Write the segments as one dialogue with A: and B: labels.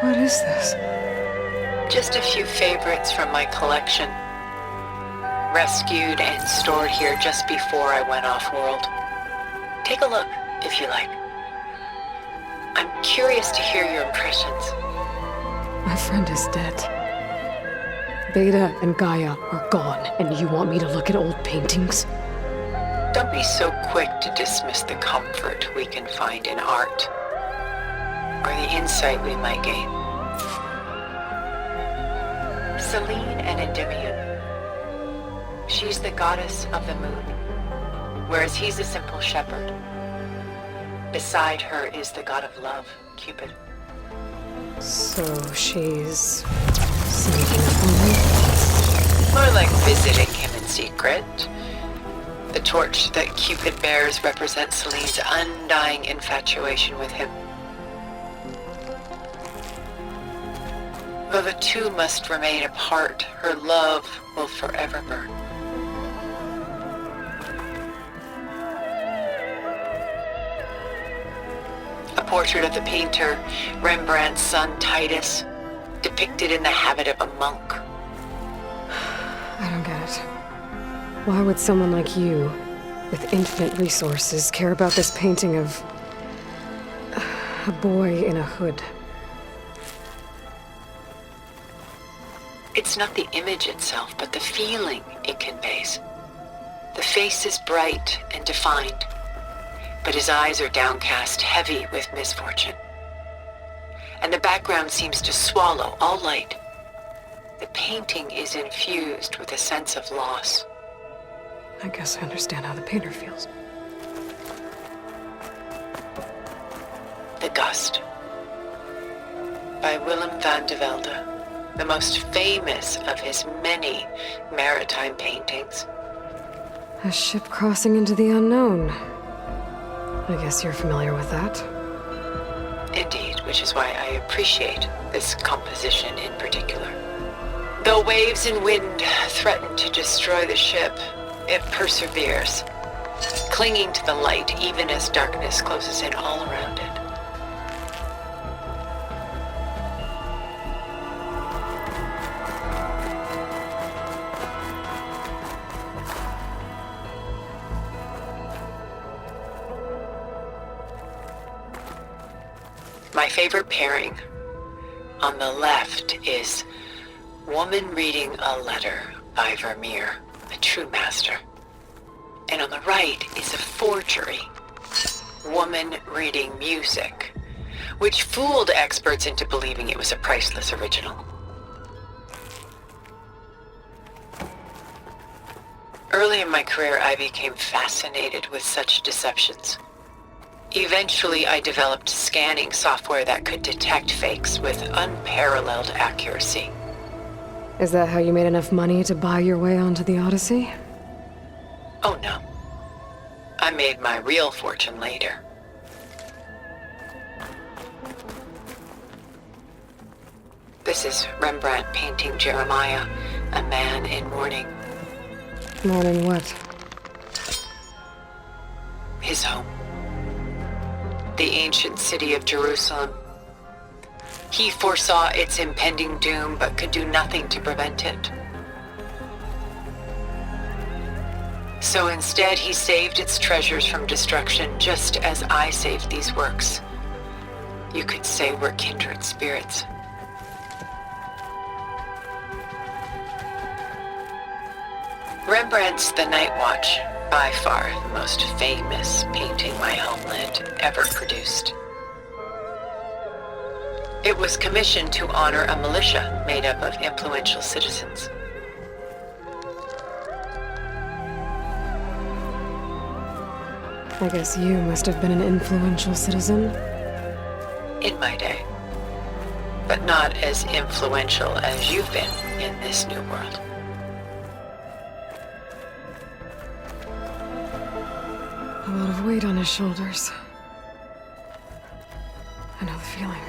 A: What is this?
B: Just a few favorites from my collection. Rescued and stored here just before I went off-world. Take a look, if you like. I'm curious to hear your impressions.
A: My friend is dead. Veda and Gaia are gone, and you want me to look at old paintings?
B: Don't be so quick to dismiss the comfort we can find in art, or the insight we might gain. Selene and Endymion. She's the goddess of the moon, whereas he's a simple shepherd. Beside her is the god of love, Cupid.
A: So she's sneaking up on me?
B: More like visiting him in secret. The torch that Cupid bears represents Selene's undying infatuation with him. Though the two must remain apart, her love will forever burn. A portrait of the painter, Rembrandt's son Titus, depicted in the habit of a monk.
A: I don't get it. Why would someone like you, with infinite resources, care about this painting of a boy in a hood?
B: It's not the image itself, but the feeling it conveys. The face is bright and defined, but his eyes are downcast, heavy with misfortune. And the background seems to swallow all light. The painting is infused with a sense of loss.
A: I guess I understand how the painter feels.
B: The Gust, by Willem van de Velde, the most famous of his many maritime paintings.
A: A ship crossing into the unknown. I guess you're familiar with that.
B: Indeed, which is why I appreciate this composition in particular. Though waves and wind threaten to destroy the ship, it perseveres, clinging to the light even as darkness closes in all around it. My favorite pairing on the left is Woman Reading a Letter by Vermeer, a true master. And on the right is a forgery, Woman Reading Music, which fooled experts into believing it was a priceless original. Early in my career, I became fascinated with such deceptions. Eventually, I developed scanning software that could detect fakes with unparalleled accuracy.
A: Is that how you made enough money to buy your way onto the Odyssey?
B: Oh no. I made my real fortune later. This is Rembrandt painting Jeremiah, a man in mourning.
A: Mourning what?
B: His home. The ancient city of Jerusalem. He foresaw its impending doom, but could do nothing to prevent it. So instead, he saved its treasures from destruction, just as I saved these works. You could say we're kindred spirits. Rembrandt's The Night Watch, by far the most famous painting my homeland ever produced. It was commissioned to honor a militia made up of influential citizens.
A: I guess you must have been an influential citizen.
B: In my day. But not as influential as you've been in this new world.
A: A lot of weight on his shoulders. I know the feeling.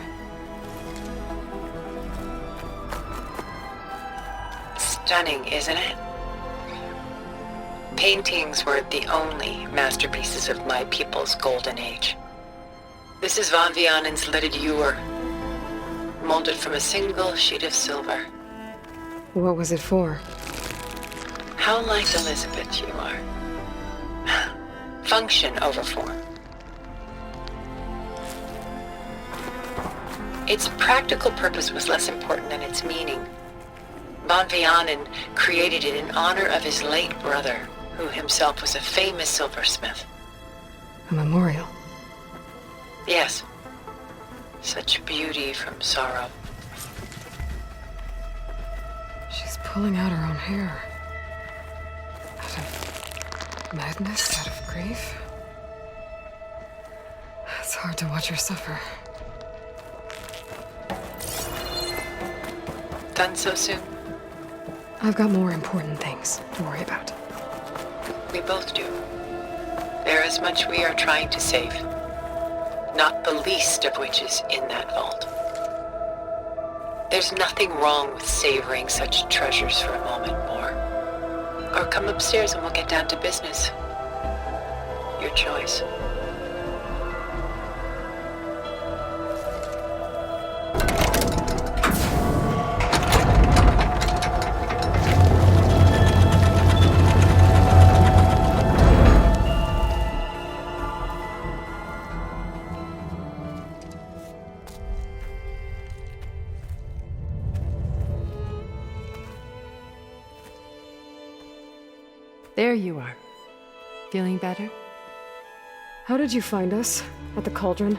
B: Stunning, isn't it? Paintings were the only masterpieces of my people's golden age. This is von Vianen's Lidded Ewer, molded from a single sheet of silver.
A: What was it for?
B: How like Elizabeth you are. Function over form. Its practical purpose was less important than its meaning. Von Vianen created it in honor of his late brother, who himself was a famous silversmith.
A: A memorial.
B: Yes. Such beauty from sorrow.
A: She's pulling out her own hair. Out of madness, out of grief. It's hard to watch her suffer.
B: Done so soon?
A: I've got more important things to worry about.
B: We both do. There is much we are trying to save. Not the least of which is in that vault. There's nothing wrong with savoring such treasures for a moment more. Or come upstairs and we'll get down to business. Your choice.
C: There you are. Feeling better?
A: How did you find us? At the cauldron?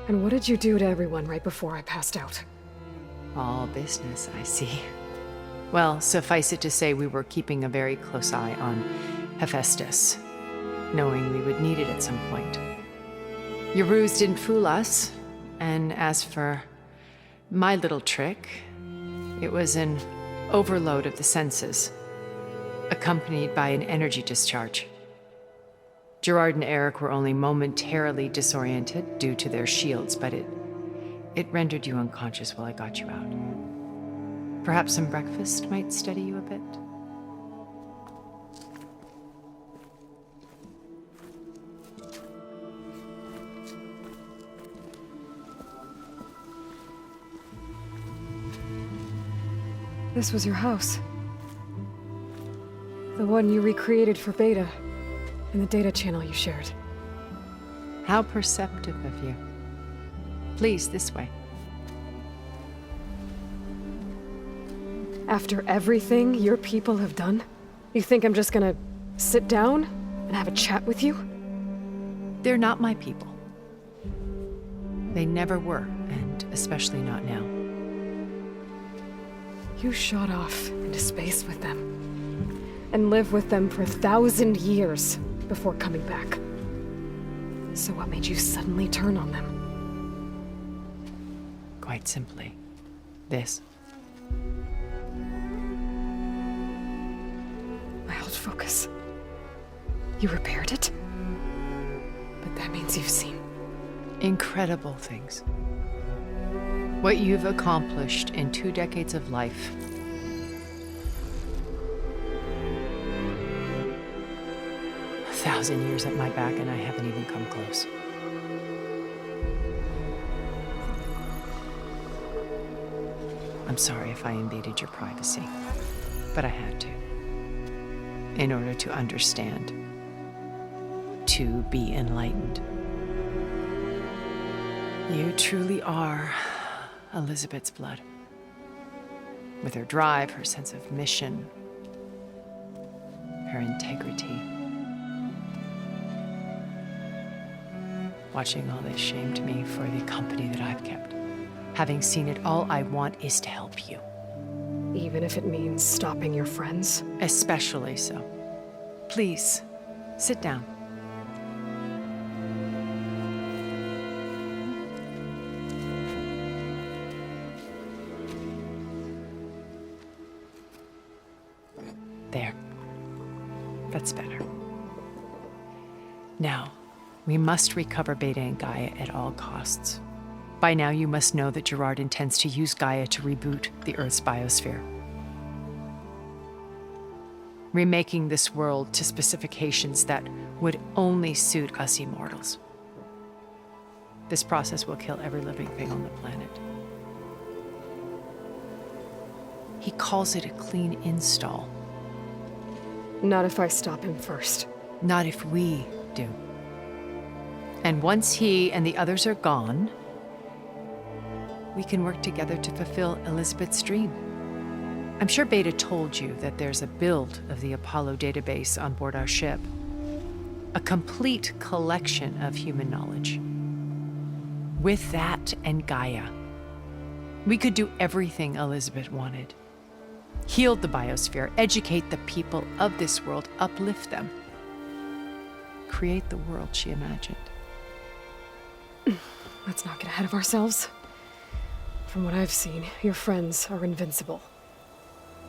A: And what did you do to everyone right before I passed out?
C: All business, I see. Well, suffice it to say we were keeping a very close eye on Hephaestus, knowing we would need it at some point. Your ruse didn't fool us, and as for my little trick, it was an overload of the senses, accompanied by an energy discharge. Gerard and Eric were only momentarily disoriented due to their shields, but it rendered you unconscious while I got you out. Perhaps some breakfast might steady you a bit?
A: This was your house. The one you recreated for Beta, in the data channel you shared.
C: How perceptive of you. Please, this way.
A: After everything your people have done, you think I'm just gonna sit down and have a chat with you?
C: They're not my people. They never were, and especially not now.
A: You shot off into space with them, and lived with them for 1,000 years before coming back. So what made you suddenly turn on them?
C: Quite simply, this.
A: My old focus. You repaired it? But that means you've seen
C: Incredible things. What you've accomplished in 2 decades of life. 1,000 years at my back and I haven't even come close. I'm sorry if I invaded your privacy, but I had to. In order to understand. To be enlightened. You truly are Elizabeth's blood. With her drive, her sense of mission, her integrity. Watching all this shamed me for the company that I've kept. Having seen it, all I want is to help you.
A: even if it means stopping your friends?
C: Especially so. Please, sit down. There. That's better. Now, we must recover Beta and Gaia at all costs. By now, you must know that Gerard intends to use Gaia to reboot the Earth's biosphere. Remaking this world to specifications that would only suit us immortals. This process will kill every living thing on the planet. He calls it a clean install.
A: Not if I stop him first.
C: Not if we do. And once he and the others are gone, we can work together to fulfill Elizabeth's dream. I'm sure Beta told you that there's a build of the Apollo database on board our ship. A complete collection of human knowledge. With that and Gaia, we could do everything Elizabeth wanted. Heal the biosphere, educate the people of this world, uplift them. Create the world she imagined.
A: Let's not get ahead of ourselves. From what I've seen, your friends are invincible.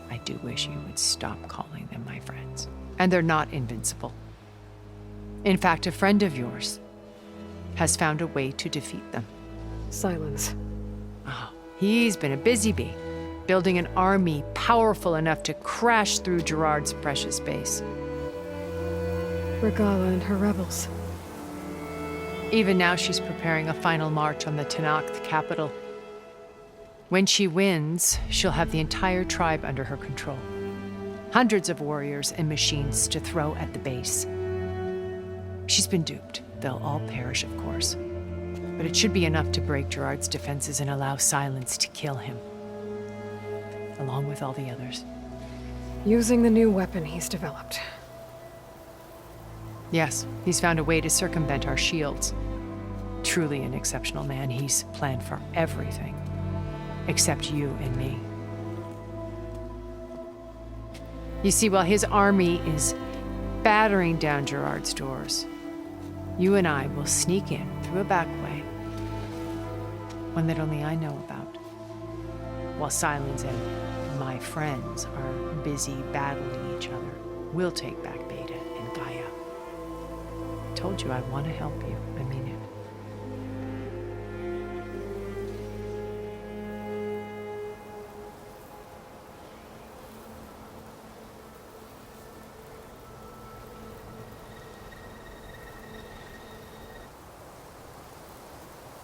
C: I do wish you would stop calling them my friends. And they're not invincible. In fact, a friend of yours has found a way to defeat them.
A: Silence.
C: Oh, he's been a busy bee, building an army powerful enough to crash through Gerard's precious base.
A: Regala and her rebels.
C: Even now, she's preparing a final march on the Tenakth capital. When she wins, she'll have the entire tribe under her control. Hundreds of warriors and machines to throw at the base. She's been duped. They'll all perish, of course. But it should be enough to break Gerard's defenses and allow Silence to kill him. Along with all the others.
A: Using the new weapon he's developed.
C: Yes, he's found a way to circumvent our shields. Truly an exceptional man. He's planned for everything. Except you and me. You see, while his army is battering down Gerard's doors, you and I will sneak in through a back way. One that only I know about. While Silence and my friends are busy battling each other, we'll take back Beta and Gaia. I told you I want to help you. I mean it.